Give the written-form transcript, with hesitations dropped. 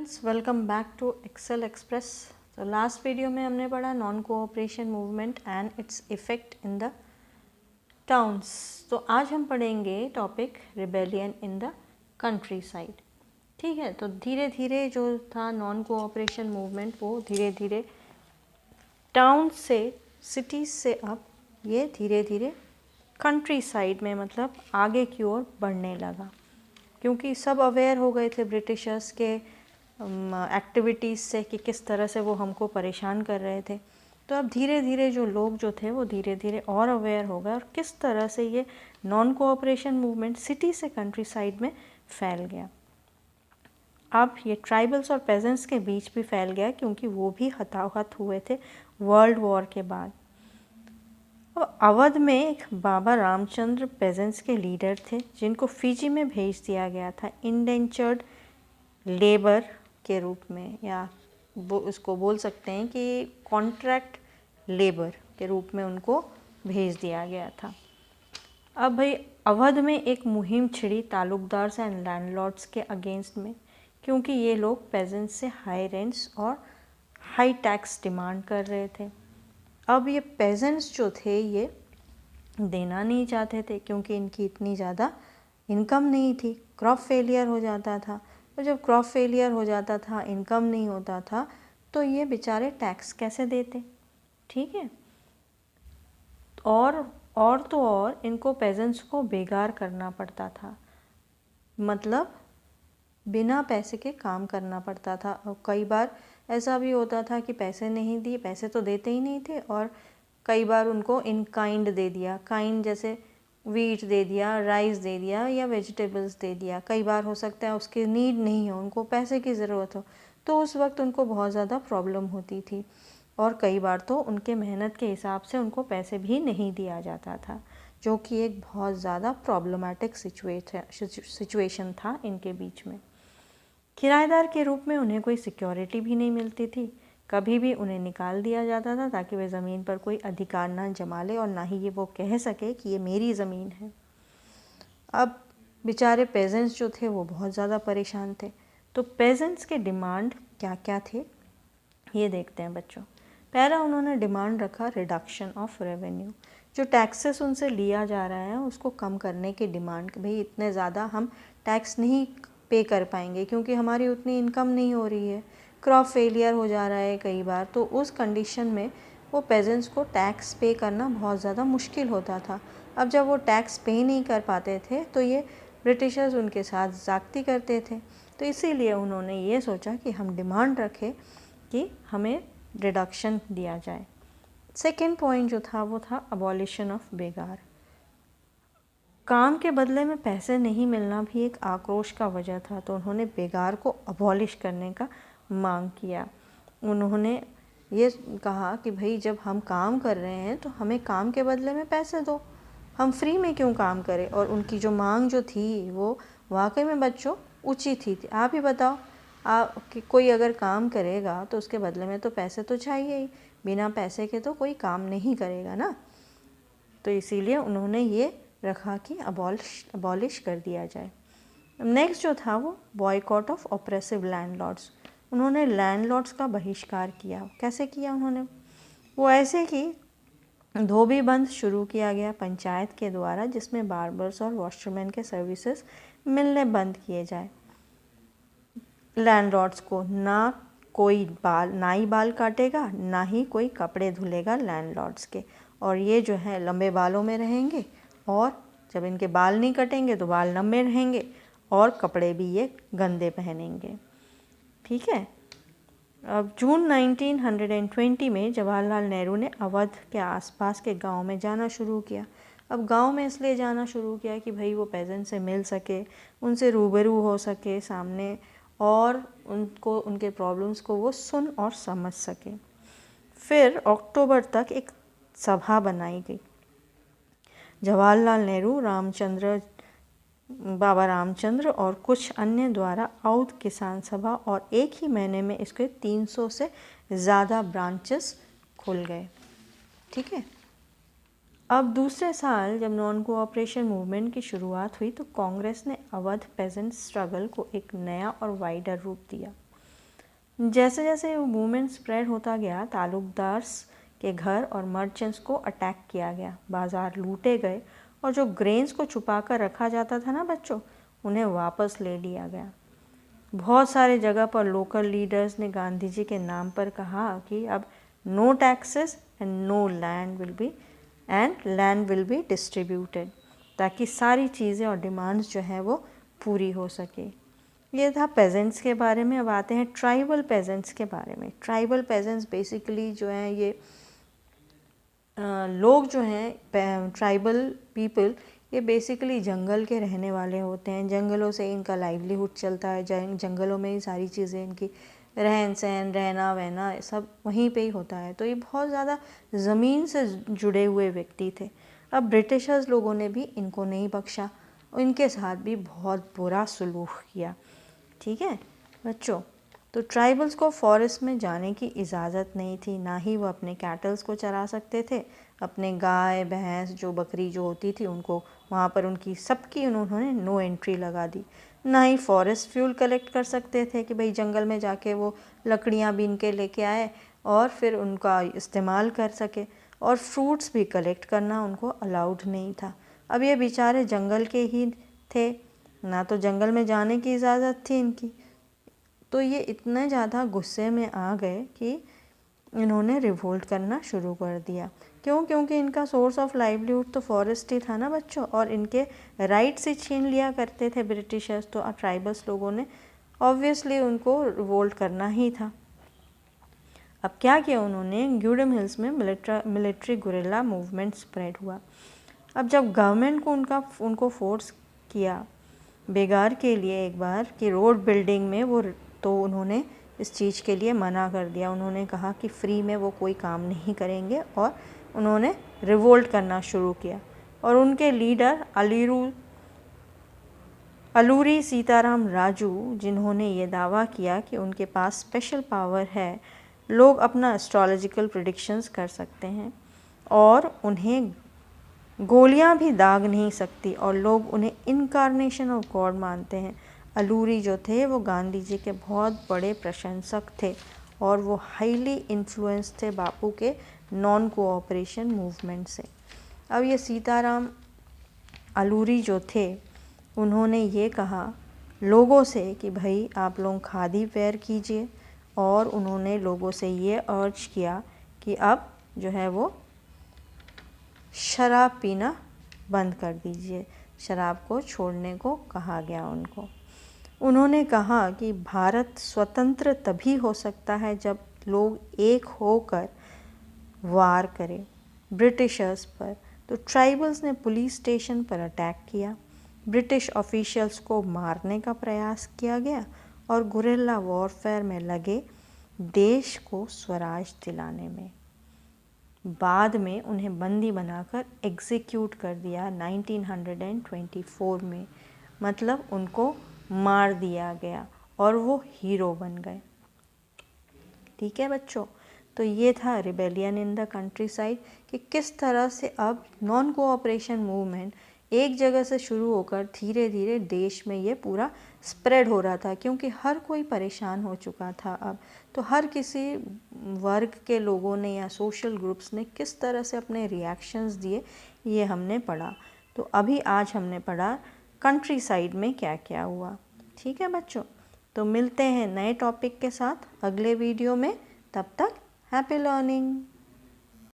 Students, welcome back to excel express. तो last video में हमने पढ़ा non cooperation movement and its effect in the towns. तो आज हम पढ़ेंगे topic rebellion in the countryside. ठीक है, तो धीरे धीरे जो था नॉन कोऑपरेशन मूवमेंट वो धीरे धीरे टाउन से, सिटीज़ से अब ये धीरे धीरे कंट्री साइड में मतलब आगे की ओर बढ़ने लगा, क्योंकि सब अवेयर हो गए थे ब्रिटिशर्स के एक्टिविटीज़ से कि किस तरह से वो हमको परेशान कर रहे थे। तो अब धीरे धीरे जो लोग जो थे वो धीरे धीरे और अवेयर हो गए और किस तरह से ये नॉन कोऑपरेशन मूवमेंट सिटी से कंट्री साइड में फैल गया। अब ये ट्राइबल्स और पेजेंट्स के बीच भी फैल गया, क्योंकि वो भी हताहत हुए थे वर्ल्ड वॉर के बाद। अवध में एक बाबा रामचंद्र पेजेंट्स के लीडर थे, जिनको फिजी में भेज दिया गया था इंडेंचर्ड लेबर के रूप में, या वो उसको बोल सकते हैं कि कॉन्ट्रैक्ट लेबर के रूप में उनको भेज दिया गया था। अब भाई अवध में एक मुहिम छिड़ी तालुकदार्स एंड लैंडलॉर्ड्स के अगेंस्ट में, क्योंकि ये लोग पेजेंट्स से हाई रेंट्स और हाई टैक्स डिमांड कर रहे थे। अब ये पेजेंट्स जो थे ये देना नहीं चाहते थे, क्योंकि इनकी इतनी ज़्यादा इनकम नहीं थी। क्रॉप फेलियर हो जाता था, और जब क्रॉप फेलियर हो जाता था, इनकम नहीं होता था, तो ये बेचारे टैक्स कैसे देते। ठीक है, और इनको पेजेंट्स को बेगार करना पड़ता था, मतलब बिना पैसे के काम करना पड़ता था। और कई बार ऐसा भी होता था कि पैसे नहीं दिए, पैसे तो देते ही नहीं थे, और कई बार उनको इन काइंड दे दिया, काइंड जैसे वीट दे दिया, राइस दे दिया या वेजिटेबल्स दे दिया। कई बार हो सकता है उसकी नीड नहीं हो, उनको पैसे की ज़रूरत हो, तो उस वक्त उनको बहुत ज़्यादा प्रॉब्लम होती थी। और कई बार तो उनके मेहनत के हिसाब से उनको पैसे भी नहीं दिया जाता था, जो कि एक बहुत ज़्यादा प्रॉब्लमेटिक सिचुएशन था इनके बीच में। किराएदार के रूप में उन्हें कोई सिक्योरिटी भी नहीं मिलती थी, कभी भी उन्हें निकाल दिया जाता था ताकि वे ज़मीन पर कोई अधिकार ना जमा ले, और ना ही ये वो कह सके कि ये मेरी ज़मीन है। अब बेचारे पेजेंट्स जो थे वो बहुत ज़्यादा परेशान थे। तो पेजेंट्स के डिमांड क्या क्या थे ये देखते हैं बच्चों। पहला उन्होंने डिमांड रखा रिडक्शन ऑफ रेवेन्यू, जो टैक्सेस उनसे लिया जा रहा है उसको कम करने की डिमांड। भाई इतने ज़्यादा हम टैक्स नहीं पे कर पाएंगे, क्योंकि हमारी उतनी इनकम नहीं हो रही है, क्रॉप फेलियर हो जा रहा है कई बार। तो उस कंडीशन में वो पेजेंट्स को टैक्स पे करना बहुत ज़्यादा मुश्किल होता था। अब जब वो टैक्स पे नहीं कर पाते थे, तो ये ब्रिटिशर्स उनके साथ ज़्यादती करते थे। तो इसीलिए उन्होंने ये सोचा कि हम डिमांड रखें कि हमें रिडक्शन दिया जाए। सेकेंड पॉइंट जो था वो था अबॉलिशन ऑफ बेगार। काम के बदले में पैसे नहीं मिलना भी एक आक्रोश का वजह था, तो उन्होंने बेगार को अबॉलिश करने का मांग किया। उन्होंने ये कहा कि भाई जब हम काम कर रहे हैं तो हमें काम के बदले में पैसे दो, हम फ्री में क्यों काम करें। और उनकी जो मांग जो थी वो वाकई में बच्चों उचित थी। आप ही बताओ, कि कोई अगर काम करेगा तो उसके बदले में तो पैसे तो चाहिए ही, बिना पैसे के तो कोई काम नहीं करेगा ना। तो इसीलिए उन्होंने ये रखा कि अबॉलिश कर दिया जाए। नेक्स्ट जो था वो बॉयकॉट ऑफ ऑप्रेसिव लैंडलॉर्ड्स। उन्होंने लैंडलॉर्ड्स का बहिष्कार किया। कैसे किया उन्होंने? वो ऐसे कि धोबी बंद शुरू किया गया पंचायत के द्वारा, जिसमें बार्बर्स और वॉशरमैन के सर्विसेज मिलने बंद किए जाए। लैंडलॉर्ड्स को ना कोई नाई बाल काटेगा, ना ही कोई कपड़े धुलेगा लैंडलॉर्ड्स के, और ये जो है लंबे बालों में रहेंगे, और जब इनके बाल नहीं कटेंगे तो बाल लंबे रहेंगे, और कपड़े भी ये गंदे पहनेंगे। ठीक है। अब जून 1920 में जवाहरलाल नेहरू ने अवध के आसपास के गांव में जाना शुरू किया। अब गांव में इसलिए जाना शुरू किया कि भाई वो पेजेंट से मिल सके, उनसे रूबरू हो सके सामने, और उनको उनके प्रॉब्लम्स को वो सुन और समझ सके। फिर अक्टूबर तक एक सभा बनाई गई। जवाहरलाल नेहरू, बाबा रामचंद्र और कुछ अन्य द्वारा औध किसान सभा, और एक ही महीने में इसके 300 से ज़्यादा ब्रांचेस खुल गए। ठीक है। अब दूसरे साल जब नॉन कोऑपरेशन मूवमेंट की शुरुआत हुई, तो कांग्रेस ने अवध पेजेंट स्ट्रगल को एक नया और वाइडर रूप दिया। जैसे जैसे मूवमेंट स्प्रेड होता गया, तालुकदार के घर और मर्चेंट्स को अटैक किया गया, बाज़ार लूटे गए और जो ग्रेन्स को छुपा कर रखा जाता था ना बच्चों, उन्हें वापस ले लिया गया। बहुत सारे जगह पर लोकल लीडर्स ने गांधी जी के नाम पर कहा कि अब no taxes and no land will be distributed, ताकि सारी चीज़ें और डिमांड्स जो हैं वो पूरी हो सके। ये था पेजेंट्स के बारे में। अब आते हैं ट्राइबल पेजेंट्स के बारे में। ट्राइबल पेजेंट्स बेसिकली जो हैं ये लोग जो हैं, ट्राइबल पीपल, ये बेसिकली जंगल के रहने वाले होते हैं। जंगलों से इनका लाइवलीहुड चलता है, जंगलों में ही सारी चीज़ें, इनकी रहन सहन, रहना वहना सब वहीं पे ही होता है। तो ये बहुत ज़्यादा ज़मीन से जुड़े हुए व्यक्ति थे। अब ब्रिटिशर्स लोगों ने भी इनको नहीं बख्शा, इनके साथ भी बहुत बुरा सलूक किया। ठीक है बच्चों, तो ट्राइबल्स को फॉरेस्ट में जाने की इजाज़त नहीं थी, ना ही वो अपने कैटल्स को चरा सकते थे। अपने गाय भैंस जो बकरी जो होती थी उनको वहाँ पर उनकी सबकी उन्होंने नो एंट्री लगा दी। ना ही फॉरेस्ट फ्यूल कलेक्ट कर सकते थे कि भाई जंगल में जाके वो लकड़ियाँ बीन के लेके आए और फिर उनका इस्तेमाल कर सके। और फ्रूट्स भी कलेक्ट करना उनको अलाउड नहीं था। अब ये बेचारे जंगल के ही थे, ना तो जंगल में जाने की इजाज़त थी इनकी। तो ये इतने ज़्यादा गुस्से में आ गए कि इन्होंने रिवोल्ट करना शुरू कर दिया। क्यों? क्योंकि इनका सोर्स ऑफ लाइवलीहुड तो फॉरेस्ट ही था ना बच्चों, और इनके राइट से छीन लिया करते थे ब्रिटिशर्स। तो ट्राइबल्स लोगों ने ऑब्वियसली उनको रिवोल्ट करना ही था। अब क्या किया उन्होंने, ग्यूडम हिल्स में मिलिट्री गुरिल्ला मूवमेंट स्प्रेड हुआ। अब जब गवर्नमेंट को उनको फोर्स किया बेगार के लिए एक बार कि रोड बिल्डिंग में वो, तो उन्होंने इस चीज़ के लिए मना कर दिया। उन्होंने कहा कि फ्री में वो कोई काम नहीं करेंगे और उन्होंने रिवोल्ट करना शुरू किया। और उनके लीडर अलूरी सीताराम राजू, जिन्होंने ये दावा किया कि उनके पास स्पेशल पावर है, लोग अपना एस्ट्रोलॉजिकल प्रेडिक्शंस कर सकते हैं और उन्हें गोलियां भी दाग नहीं सकती, और लोग उन्हें इनकारनेशन ऑफ गॉड मानते हैं। अलूरी जो थे वो गांधी जी के बहुत बड़े प्रशंसक थे और वो हाईली इन्फ्लुएंस थे बापू के नॉन कोऑपरेशन मूवमेंट से। अब ये सीताराम अलूरी जो थे, उन्होंने ये कहा लोगों से कि भाई आप लोग खादी वेयर कीजिए, और उन्होंने लोगों से ये अर्ज किया कि अब जो है वो शराब पीना बंद कर दीजिए। शराब को छोड़ने को कहा गया उनको। उन्होंने कहा कि भारत स्वतंत्र तभी हो सकता है जब लोग एक होकर वार करें ब्रिटिशर्स पर। तो ट्राइबल्स ने पुलिस स्टेशन पर अटैक किया, ब्रिटिश ऑफिशियल्स को मारने का प्रयास किया गया और गुरिल्ला वॉरफेयर में लगे देश को स्वराज दिलाने में। बाद में उन्हें बंदी बनाकर एग्जीक्यूट कर दिया 1924 में, मतलब उनको मार दिया गया और वो हीरो बन गए। ठीक है बच्चों, तो ये था rebellion in the country side कि किस तरह से अब नॉन कोऑपरेशन मूवमेंट एक जगह से शुरू होकर धीरे धीरे देश में ये पूरा स्प्रेड हो रहा था, क्योंकि हर कोई परेशान हो चुका था अब। तो हर किसी वर्ग के लोगों ने या सोशल ग्रुप्स ने किस तरह से अपने रिएक्शंस दिए, ये हमने पढ़ा। तो अभी आज हमने पढ़ा कंट्री साइड में क्या क्या हुआ। ठीक है बच्चों, तो मिलते हैं नए टॉपिक के साथ अगले वीडियो में। तब तक हैप्पी लर्निंग।